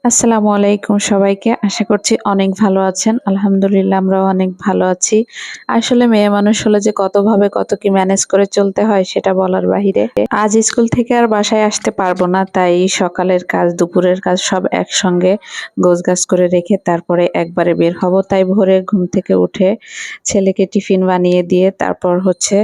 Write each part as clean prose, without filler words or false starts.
আসসালামু আলাইকুম সবাইকে। আশা করছি অনেক ভালো আছেন। আলহামদুলিল্লাহ আমরাও অনেক ভালো আছি। আসলে মেয়ে মানুষ হলে যে কতভাবে কত কি ম্যানেজ করে চলতে হয় সেটা বলার বাহিরে। আজ স্কুল থেকে আর বাসায় আসতে পারবো না, তাই সকালের কাজ দুপুরের কাজ সব একসঙ্গে গোছগাছ করে রেখে তারপরে একবারে বের হব। তাই ভোরে ঘুম থেকে উঠে ছেলেকে টিফিন বানিয়ে দিয়ে তারপর হচ্ছে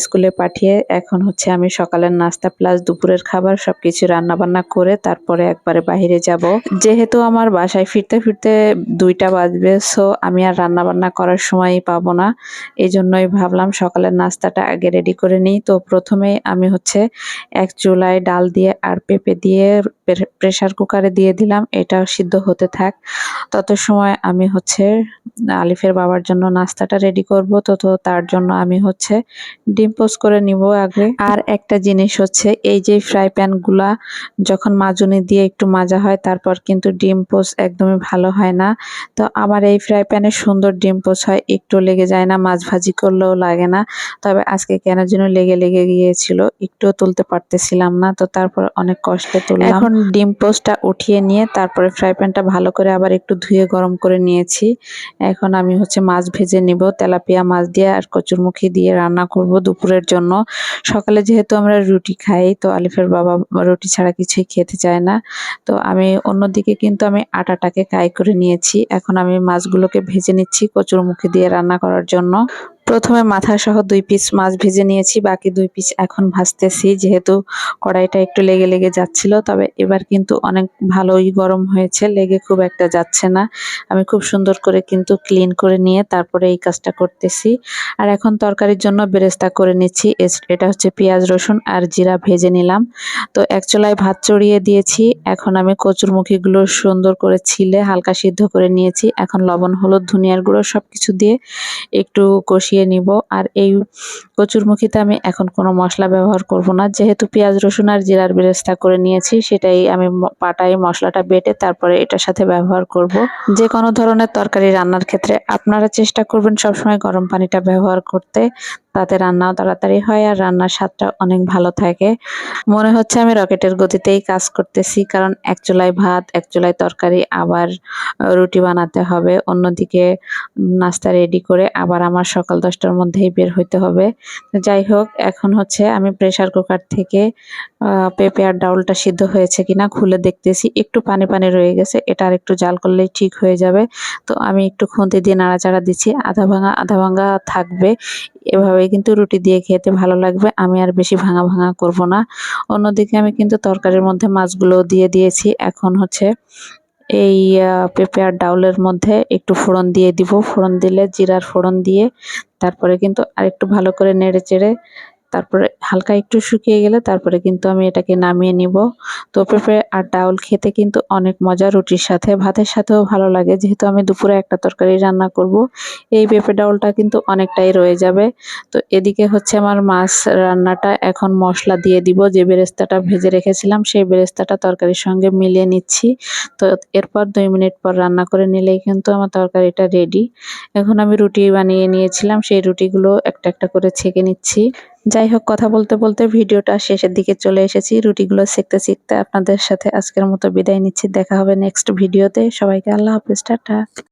স্কুলে পাঠিয়ে এখন হচ্ছে আমি সকালের নাস্তা প্লাস দুপুরের খাবার সবকিছু রান্নাবান্না করে তারপরে একবারে বাহিরে যাব। যেহেতু আমার বাসায় ফিরতে ফিরতে 2টা বাজবে, সো আমি আর রান্না বান্না করার সময়ই পাবো না। এই জন্যই ভাবলাম সকালের নাস্তাটা আগে রেডি করে নিই। তো প্রথমেই আমি হচ্ছে এক চুলায় ডাল দিয়ে আর পেঁপে দিয়ে প্রেসার কুকারে দিয়ে দিলাম, এটা সিদ্ধ হতে থাক। তত সময় আমি হচ্ছে আলিফের বাবার জন্য নাস্তাটা রেডি করব। তো তার জন্য আমি হচ্ছে ডিম পোস্ট করে নিব আগে। আর একটা জিনিস হচ্ছে এই যে ফ্রাই প্যানগুলা যখন মাজুনি দিয়ে একটু মাজা হয় তারপর কিন্তু ডিম পোস্ট একদমই ভালো হয় না। তো আমার এই ফ্রাই প্যানে সুন্দর ডিম পোস্ট হয়, একটু লেগে যায় না, মাছ ভাজি করলেও লাগে না। তবে আজকে কেন যেন লেগে লেগে গিয়েছিল, একটুও তুলতে পারতেছিলাম না। তো তারপর অনেক কষ্টে তুললাম। এখন ডিম পোস্টটা উঠিয়ে নিয়ে তারপরে ফ্রাই প্যানটা ভালো করে আবার একটু ধুয়ে গরম করে নিয়েছি। এখন আমি হচ্ছে মাছ ভেজে নিব, তেলাপিয়া মাছ দিয়ে আর কচুরমুখী দিয়ে রান্না করব দুপুরের জন্য। সকালে যেহেতু আমরা রুটি খাই, তো আলিফের বাবা রুটি ছাড়া কিছুই খেতে চায় না। তো আমি অন্যদিকে কিন্তু আমি আটাটাকে কাই করে নিয়েছি। এখন আমি মাছগুলোকে ভেজে নিচ্ছি কচুরমুখী দিয়ে রান্না করার জন্য। প্রথমে মাথা সহ 2 পিস মাছ ভেজে নিয়েছি, বাকি 2 পিস এখন ভাজতেছি, যেহেতু কড়াইটা একটু লেগে লেগে যাচ্ছিল। তবে এবার কিন্তু অনেক ভালোই গরম হয়েছে, লেগে খুব একটা যাচ্ছে না। আমি খুব সুন্দর করে কিন্তু ক্লিন করে নিয়ে তারপরে এই কাজটা করতেছি। আর এখন তরকারির জন্য বেরেস্তা করে নিচ্ছি। এটা হচ্ছে পেঁয়াজ রসুন আর জিরা ভেজে নিলাম। তো এক চুলায় ভাত চড়িয়ে দিয়েছি। এখন আমি কচুরমুখীগুলো সুন্দর করে ছিলে হালকা সিদ্ধ করে নিয়েছি। এখন লবণ হলুদ ধনিয়ার গুঁড়ো সবকিছু দিয়ে একটু কষিয়ে নিব। আর এই কচুরমুখীতে আমি এখন কোনো মশলা ব্যবহার করব না, যেহেতু পেঁয়াজ রসুন আর জিরার বেরেস্তা করে নিয়েছি, সেটাই আমি পাটায় মশলাটা বেটে তারপরে এটার সাথে ব্যবহার করব। যে কোনো ধরনের তরকারি রান্নার ক্ষেত্রে আপনারা চেষ্টা করবেন সবসময় গরম পানিটা ব্যবহার করতে, তাতে রান্নাও তাড়াতাড়ি হয় আর রান্নার স্বাদটা অনেক ভালো থাকে। মনে হচ্ছে আমি রকেটের গতিতেই কাজ করতেছি, কারণ এক চুলায় ভাত এক চুলায় তরকারি, আবার রুটি বানাতে হবে, অন্যদিকে নাস্তা রেডি করে আবার আমার সকাল 10টার মধ্যেই বের হইতে হবে। যাই হোক, এখন হচ্ছে আমি প্রেসার কুকার থেকে পেঁপে আর ডাউলটা সিদ্ধ হয়েছে কিনা খুলে দেখতেছি, একটু পানি পানি রয়ে গেছে, এটা আর একটু জাল করলেই ঠিক হয়ে যাবে। তো আমি একটু খুন্তি দিয়ে নাড়াচাড়া দিচ্ছি, আধা ভাঙা আধা ভাঙা থাকবে। এভাবে কিন্তু রুটি দিয়ে খেতে ভালো লাগবে, আমি আর বেশি ভাঙা ভাঙা করব না। অন্যদিকে আমি কিন্তু তরকারির মধ্যে মাছগুলো দিয়ে দিয়েছি। এখন হচ্ছে এই পেঁপে আর ডাউলের মধ্যে একটু ফোড়ন দিয়ে দিব। ফোড়ন দিলে জিরার ফোড়ন দিয়ে তারপরে কিন্তু আরেকটু ভালো করে নেড়ে চেড়ে তারপরে হালকা একটু শুকিয়ে গেলে তারপরে কিন্তু আমি এটাকে নামিয়ে নিব। তো পেঁপে আর ডাউল খেতে কিন্তু অনেক মজা, রুটির সাথে ভাতের সাথেও ভালো লাগে। যেহেতু আমি দুপুরে একটা তরকারি রান্না করব, এই পেঁপে ডাউলটা কিন্তু অনেকটাই রয়ে যাবে। তো এদিকে হচ্ছে আমার মাছ রান্নাটা, এখন মশলা দিয়ে দিব। যে বেরেস্তাটা ভেজে রেখেছিলাম সেই বেরেস্তাটা তরকারির সঙ্গে মিলিয়ে নিচ্ছি। তো এরপর 2 মিনিট পর রান্না করে নিলেই কিন্তু আমার তরকারিটা রেডি। এখন আমি রুটি বানিয়ে নিয়েছিলাম, সেই রুটিগুলো একটা একটা করে ছেঁকে নিচ্ছি। যাই হোক, কথা বলতে বলতে ভিডিওটা শেষের দিকে চলে এসেছি। রুটিগুলো সেঁকতে সেঁকতে আপনাদের সাথে আজকের মতো বিদায় নিচ্ছি। দেখা হবে নেক্সট ভিডিওতে। সবাইকে আল্লাহ হাফেজ, টাটা।